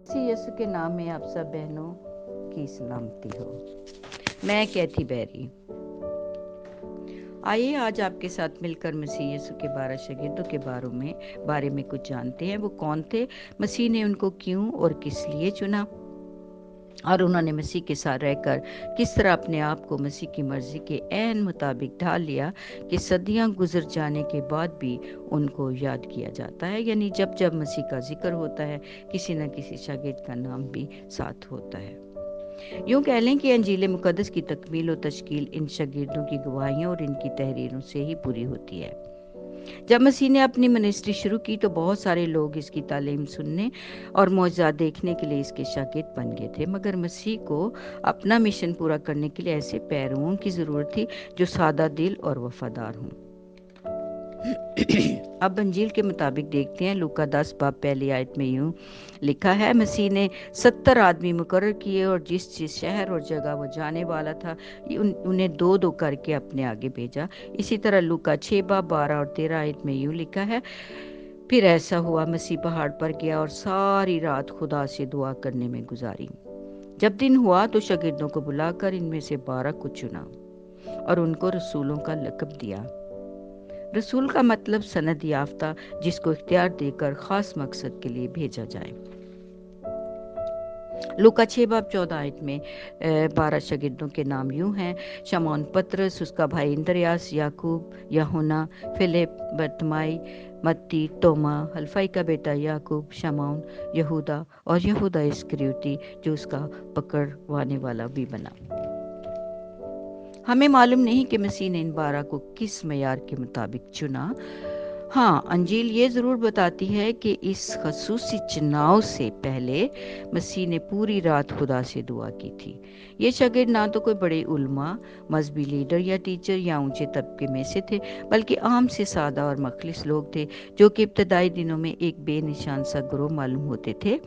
मसीह यीशु के नाम में आप सब बहनों की सलामती हो। मैं कैथी बैरी। आइए आज आपके साथ मिलकर मसीह यीशु के 12 शागिर्दों के बारे में कुछ जानते हैं। वो कौन थे, मसीह ने उनको क्यों और किस लिए चुना, और उन्होंने मसीह के साथ रहकर किस तरह अपने आप को मसीह की मर्जी के ऐन मुताबिक ढाल लिया कि सदियां गुजर जाने के बाद भी उनको याद किया जाता है। यानी जब जब मसीह का जिक्र होता है, किसी न किसी शागिर्द का नाम भी साथ होता है। यूं कह लें कि अंजील मुकद्दस की तकमील और तश्कील इन शागिर्दों की गवाहियों और इनकी तहरीरों से ही पूरी होती है। जब मसीह ने अपनी मिनिस्ट्री शुरू की तो बहुत सारे लोग इसकी तालीम सुनने और मौजज़ात देखने के लिए इसके शागिर्द बन गए थे, मगर मसीह को अपना मिशन पूरा करने के लिए ऐसे पैरवों की ज़रूरत थी जो सादा दिल और वफादार हों। अब अंजील के मुताबिक देखते हैं। लूका 10 बाब पहली आयत में यूं लिखा है, मसीह ने 70 आदमी मुकर्रर किए और जिस जिस शहर और जगह वो जाने वाला था उन्हें दो दो करके अपने आगे भेजा। इसी तरह लूका 6 बाब 12 और 13 आयत में यूं लिखा है, फिर ऐसा हुआ, मसीह पहाड़ पर गया और सारी रात खुदा से दुआ करने में गुजारी। जब दिन हुआ तो शागिर्दों को बुलाकर इनमें से 12 को चुना और उनको रसूलों का लक़ब दिया। रसूल का मतलब सनद याफ्ता, जिसको इख्तियार देकर खास मकसद के लिए भेजा जाए। लूका 6 बाब 14 आयत में 12 शागिर्दों के नाम यूं हैं, शमौन पतरस, उसका भाई इंद्रियास, याकूब, यूहन्ना, फिलिप, बरतमाई, मत्ती, तोमा, हल्फई का बेटा याकूब, शमौन, यहूदा और यहूदा इस्करियोती जो उसका पकड़वाने वाला भी बना। हमें मालूम नहीं कि मसीह ने इन 12 को किस मयार के मुताबिक चुना। हाँ, अंजील ये ज़रूर बताती है कि इस खसूसी चुनाव से पहले मसीह ने पूरी रात खुदा से दुआ की थी। ये शागिर्द ना तो कोई बड़े उलमा, मजहबी लीडर या टीचर या ऊंचे तबके में से थे, बल्कि आम से सादा और मखलिस लोग थे जो कि इब्तदाई दिनों में एक बेनिशान सा ग्रोह मालूम होते थे,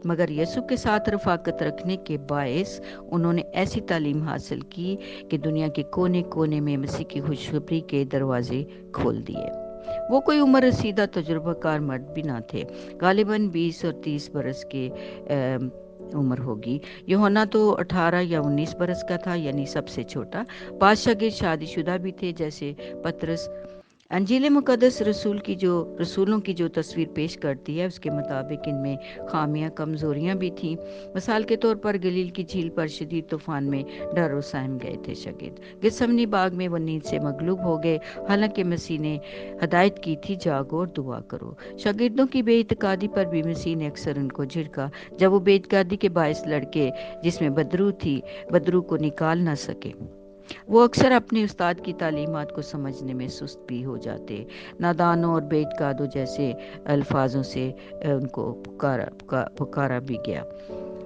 मगर यीशु के साथ रफाकत रखने के बायस उन्होंने ऐसी तालीम हासिल की कि दुनिया के कोने कोने में मसीह की खुशखबरी के दरवाजे खोल दिए। वो कोई उम्र रसीदा तजुर्बाकार मर्द भी ना थे, गालिबन 20 और 30 बरस के उम्र होगी। यूहन्ना तो 18 या 19 बरस का था, यानी सबसे छोटा। 5 शागिर्द शादीशुदा भी थे, जैसे पतरस। अंजील मुकद्दस रसूलों की जो तस्वीर पेश करती है, उसके मुताबिक इनमें खामियां, कमज़ोरियां भी थीं। मिसाल के तौर पर गलील की झील पर शदीद तूफान में डर और सहम गए थे शागिर्द। गित्सेमनी बाग में वो नींद से मगलूब हो गए, हालांकि मसीह ने हदायत की थी, जागो और दुआ करो। शागिर्दों की बेइत्तेकादी पर भी मसीह ने अक्सर उनको झिड़का, जब वो बेइत्तेकादी के बायस लड़के, जिसमें बदरू को निकाल ना सके। वो अक्सर अपने उस्ताद की तालीमात को समझने में सुस्त भी हो जाते। नादानों और बेइत्तेकादों जैसे अल्फाजों से उनको पुकारा भी गया।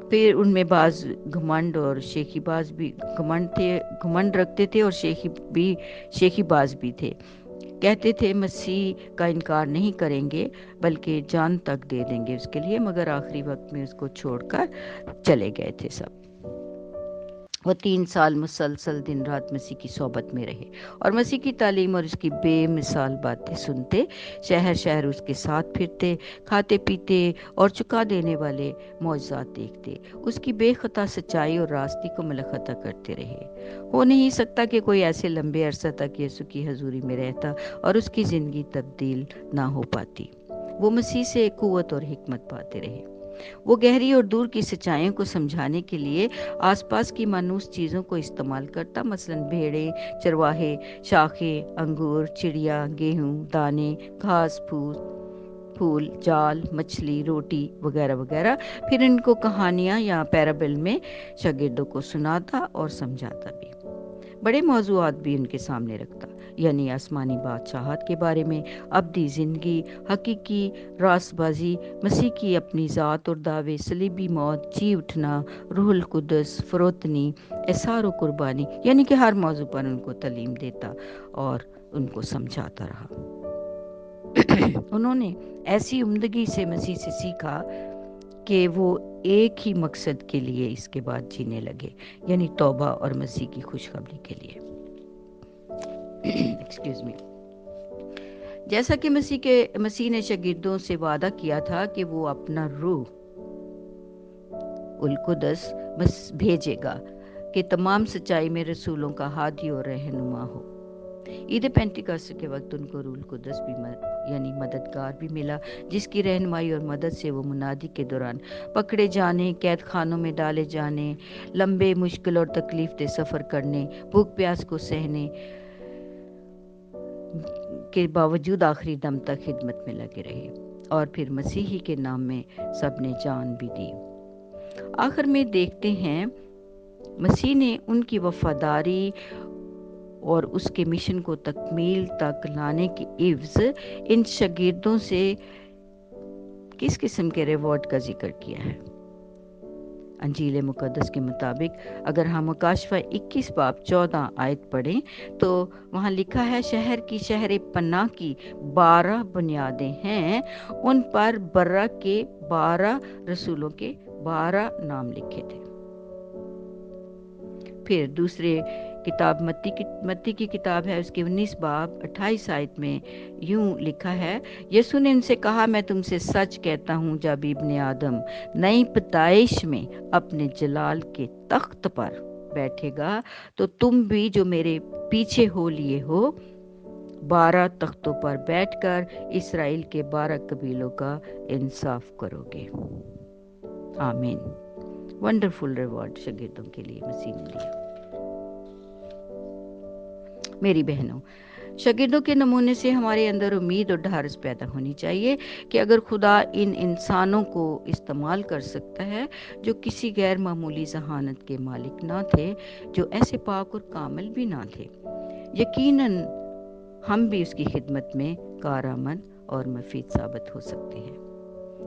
फिर उनमें बाज घमंड और शेखीबाज भी घमंड रखते थे और शेखीबाज भी थे। कहते थे मसीह का इनकार नहीं करेंगे बल्कि जान तक दे देंगे उसके लिए, मगर आखिरी वक्त में उसको छोड़कर चले गए थे सब। वो 3 साल मुसलसल दिन रात मसीह की सोबत में रहे और मसीह की तालीम और उसकी बेमिसाल बातें सुनते, शहर शहर उसके साथ फिरते, खाते पीते और चुका देने वाले मौजज़ात देखते, उसकी बेखता सच्चाई और रास्ते को मलखता करते रहे। हो नहीं सकता कि कोई ऐसे लंबे अरसा तक यीशु की हजूरी में रहता और उसकी ज़िंदगी तब्दील ना हो पाती। वो मसीह से कुव्वत और हिकमत पाते रहे। वो गहरी और दूर की सच्चाइयों को समझाने के लिए आसपास की मानूस चीज़ों को इस्तेमाल करता, मसलन भेड़ें, चरवाहे, शाखें, अंगूर, चिड़िया, गेहूं, दाने, घास फूल, जाल, मछली, रोटी वगैरह वगैरह। फिर इनको कहानियाँ या पैराबल में शागिर्दों को सुनाता और समझाता भी। बड़े मौज़ूआत भी उनके सामने रखता, यानी आसमानी बादशाहत के बारे में, अब्दी ज़िंदगी, हकीकी रासबाजी, मसीह की अपनी ज़ात और दावे, सलीबी मौत, जी उठना, रूहुल कुद्दस, फरोतनी, एसार और कुर्बानी, यानी कि हर मौजू पर उनको तालीम देता और उनको समझाता रहा। उन्होंने ऐसी उम्दगी से मसीह से सीखा कि वो एक ही मकसद के लिए इसके बाद जीने लगे, यानी तौबा और मसीह की खुशखबरी के लिए। Excuse me. जैसा कि मसीह ने शागिर्दों से वादा किया था कि वो अपना रूह القدس بس بھیجے گا کہ تمام سچائی میں رسولوں کا ہادی اور رہنما ہو۔ عید پینٹیکاسٹ کے وقت ان کو روح القدس بھی یعنی مددگار بھی ملا، جس کی رہنمائی اور مدد سے وہ منادی کے دوران پکڑے جانے، قید خانوں میں ڈالے جانے، لمبے مشکل اور تکلیف دہ سفر کرنے، بھوک پیاس کو سہنے کے باوجود آخری دم تک خدمت میں لگے رہے، اور پھر مسیحی کے نام میں سب نے جان بھی دی۔ آخر میں دیکھتے ہیں مسیح نے ان کی وفاداری اور اس کے مشن کو تکمیل تک لانے کے عوض ان شاگردوں سے کس قسم کے ریوارڈ کا ذکر کیا ہے۔ انجیل مقدس کے مطابق اگر ہم مکاشفہ 21 باب 14 آیت پڑھیں تو وہاں لکھا ہے، شہر کی شہر پناہ کی 12 بنیادیں ہیں، ان پر برہ کے 12 رسولوں کے 12 نام لکھے تھے۔ پھر دوسرے کتاب متی کی کتاب ہے، اس کے 19 باب 28 آیت میں یوں لکھا ہے، یسوع نے ان سے کہا، میں تم سے سچ کہتا ہوں، جب ابن آدم نئی پیدائش میں اپنے جلال کے تخت پر بیٹھے گا تو تم بھی جو میرے پیچھے ہو لیے ہو 12 تختوں پر بیٹھ کر اسرائیل کے 12 قبیلوں کا انصاف کرو گے۔ آمین۔ ونڈرفل ریوارڈ شاگردوں کے لیے مسیح نے دیا۔ میری بہنوں، شاگردوں کے نمونے سے ہمارے اندر امید اور ڈھارس پیدا ہونی چاہیے کہ اگر خدا ان انسانوں کو استعمال کر سکتا ہے جو کسی غیر معمولی ذہانت کے مالک نہ تھے، جو ایسے پاک اور کامل بھی نہ تھے، یقیناً ہم بھی اس کی خدمت میں کارآمد اور مفید ثابت ہو سکتے ہیں۔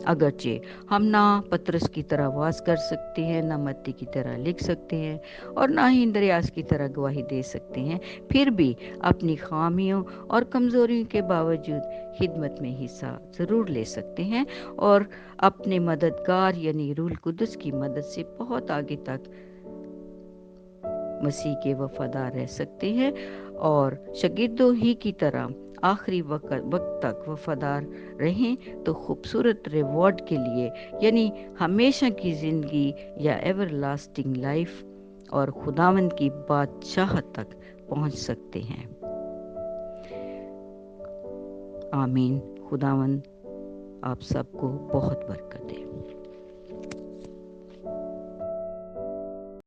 اگرچہ ہم نہ پطرس کی طرح واز کر سکتے ہیں، نہ متی کی طرح لکھ سکتے ہیں، اور نہ ہی اندریاس کی طرح گواہی دے سکتے ہیں، پھر بھی اپنی خامیوں اور کمزوریوں کے باوجود خدمت میں حصہ ضرور لے سکتے ہیں، اور اپنے مددگار یعنی روح القدس کی مدد سے بہت آگے تک مسیح کے وفادار رہ سکتے ہیں، اور شاگردوں ہی کی طرح آخری وقت تک وفادار رہیں تو خوبصورت ریوارڈ کے لیے یعنی ہمیشہ کی زندگی یا ایور لاسٹنگ لائف اور خداوند کی بادشاہت تک پہنچ سکتے ہیں۔ آمین۔ خداوند آپ سب کو بہت برکت دے۔